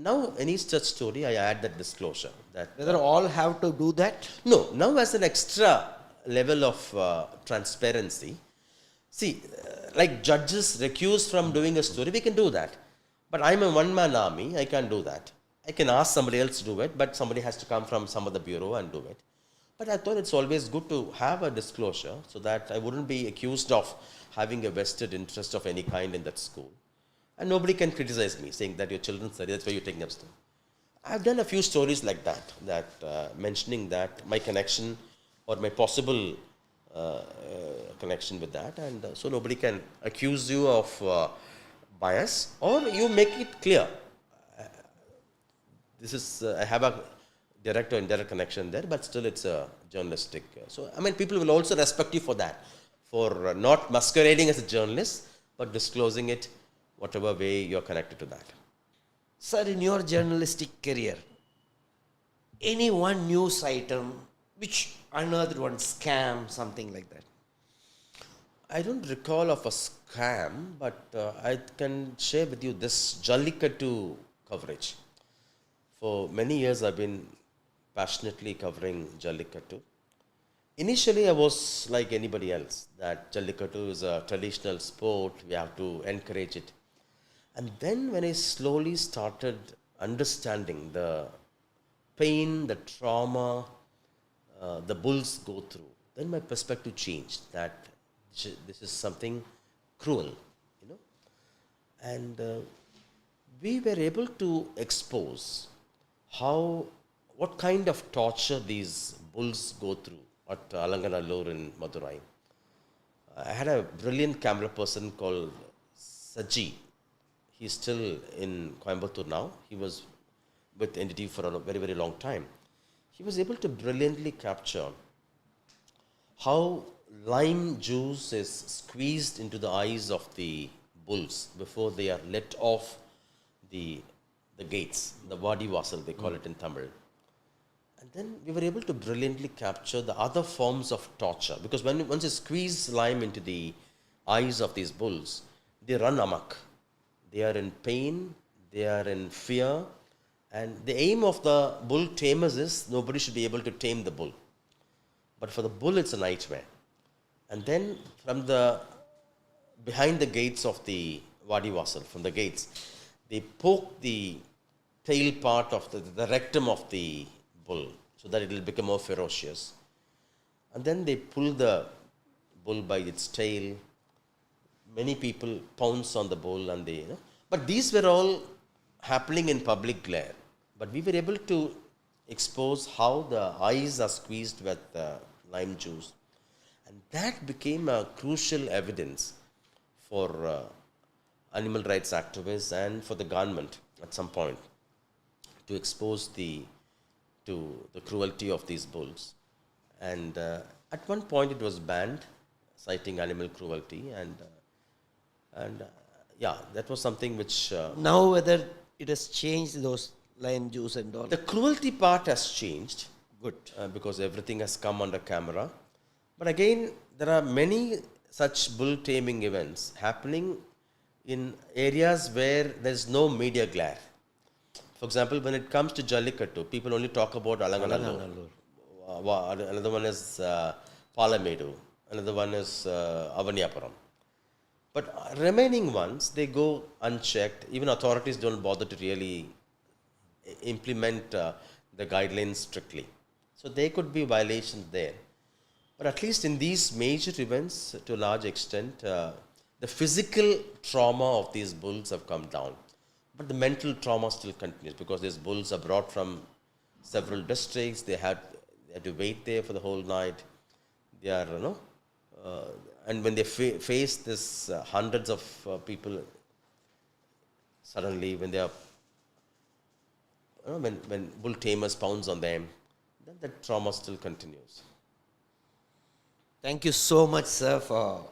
Now, any such story, I add that disclosure. That whether all have to do that? No. Now, as an extra level of transparency, see, like judges recuse from doing a story, we can do that. But I'm a one-man army, I can't do that. I can ask somebody else to do it, but somebody has to come from some other bureau and do it. But I thought it's always good to have a disclosure so that I wouldn't be accused of having a vested interest of any kind in that school. And nobody can criticize me saying that your children study, that's why you're taking up stuff. I've done a few stories like that, mentioning that my connection or my possible connection with that, and so nobody can accuse you of bias, or you make it clear. This is, I have a direct or indirect connection there, but still it's a journalistic. So, I mean, people will also respect you for that, for not masquerading as a journalist, but disclosing it whatever way you're connected to that. Sir, in your journalistic career, any one news item which unearthed one scam, something like that? I don't recall of a scam, but I can share with you this Jallikattu coverage. For many years, I've been passionately covering Jallikattu. Initially, I was like anybody else, that Jallikattu is a traditional sport, we have to encourage it. And then when I slowly started understanding the pain, the trauma the bulls go through, then my perspective changed, that this is something cruel, you know. And we were able to expose what kind of torture these bulls go through at Alanganallur in Madurai. I had a brilliant camera person called Saji. He's still in Coimbatore now. He was with NDT for a very, very long time. He was able to brilliantly capture how lime juice is squeezed into the eyes of the bulls before they are let off the gates, the Vadi Vasal, they call it in Tamil. And then we were able to brilliantly capture the other forms of torture, because once you squeeze lime into the eyes of these bulls, they run amok. They are in pain, they are in fear, and the aim of the bull tamers is nobody should be able to tame the bull. But for the bull, it's a nightmare. And then from behind the gates of the Vadi Vasal, from the gates, they poke the tail part of the rectum of the bull so that it will become more ferocious. And then they pull the bull by its tail. Many people pounce on the bull and but these were all happening in public glare. But we were able to expose how the eyes are squeezed with lime juice. And that became a crucial evidence for animal rights activists and for the government at some point to expose the cruelty of these bulls. And at one point it was banned, citing animal cruelty, and that was something which... now whether it has changed, those lime juice and all? The cruelty part has changed. Good. Because everything has come under camera. But again, there are many such bull taming events happening in areas where there is no media glare. For example, when it comes to Jallikattu, people only talk about Alanganallur. Another one is Palamedu. Another one is Avaniyapuram. But remaining ones, they go unchecked. Even authorities don't bother to really implement the guidelines strictly. So there could be violations there. But at least in these major events, to a large extent, the physical trauma of these bulls have come down. But the mental trauma still continues, because these bulls are brought from several districts. They had to wait there for the whole night. They are, and when they face this hundreds of people, suddenly when they are, when bull tamers pounds on them, then that trauma still continues. Thank you so much, sir, for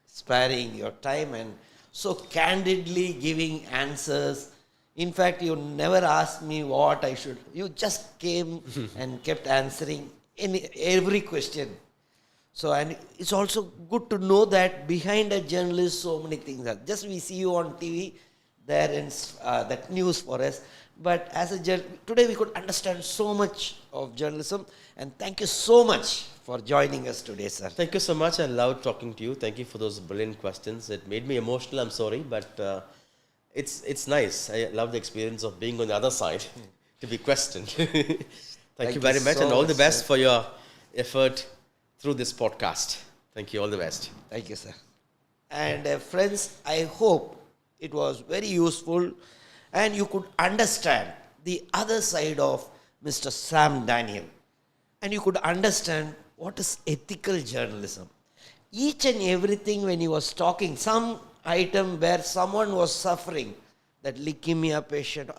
sparing your time and so candidly giving answers. In fact, you never asked me what I should. You just came and kept answering every question. So, and it's also good to know that behind a journalist, so many things are. Just we see you on TV, there ends that news for us. But as today we could understand so much of journalism. And thank you so much for joining us today, sir. Thank you so much. I loved talking to you. Thank you for those brilliant questions. It made me emotional. I'm sorry, but it's nice. I love the experience of being on the other side to be questioned. Thank you very much, so and all the much, best sir. for your effort through this podcast. Thank you. All the best. Thank you, sir. And friends, I hope it was very useful and you could understand the other side of Mr. Sam Daniel. And you could understand what is ethical journalism. Each and everything when he was talking, some item where someone was suffering, that leukemia patient,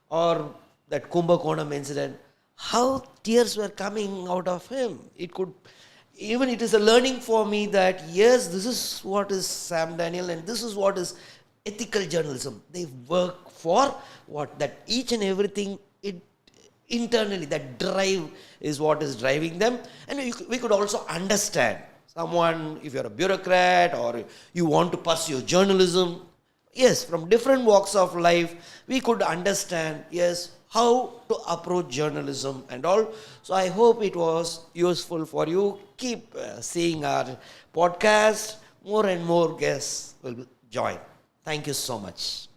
or that Kumbakonam incident, how tears were coming out of him. It is a learning for me that yes, this is what is Sam Daniel and this is what is ethical journalism. They work for what? That each and everything, internally, that drive is what is driving them. And we could also understand someone, if you're a bureaucrat or you want to pursue journalism, yes, from different walks of life, we could understand, yes, how to approach journalism and all. So I hope it was useful for you. Keep seeing our podcast. More and more guests will join. Thank you so much.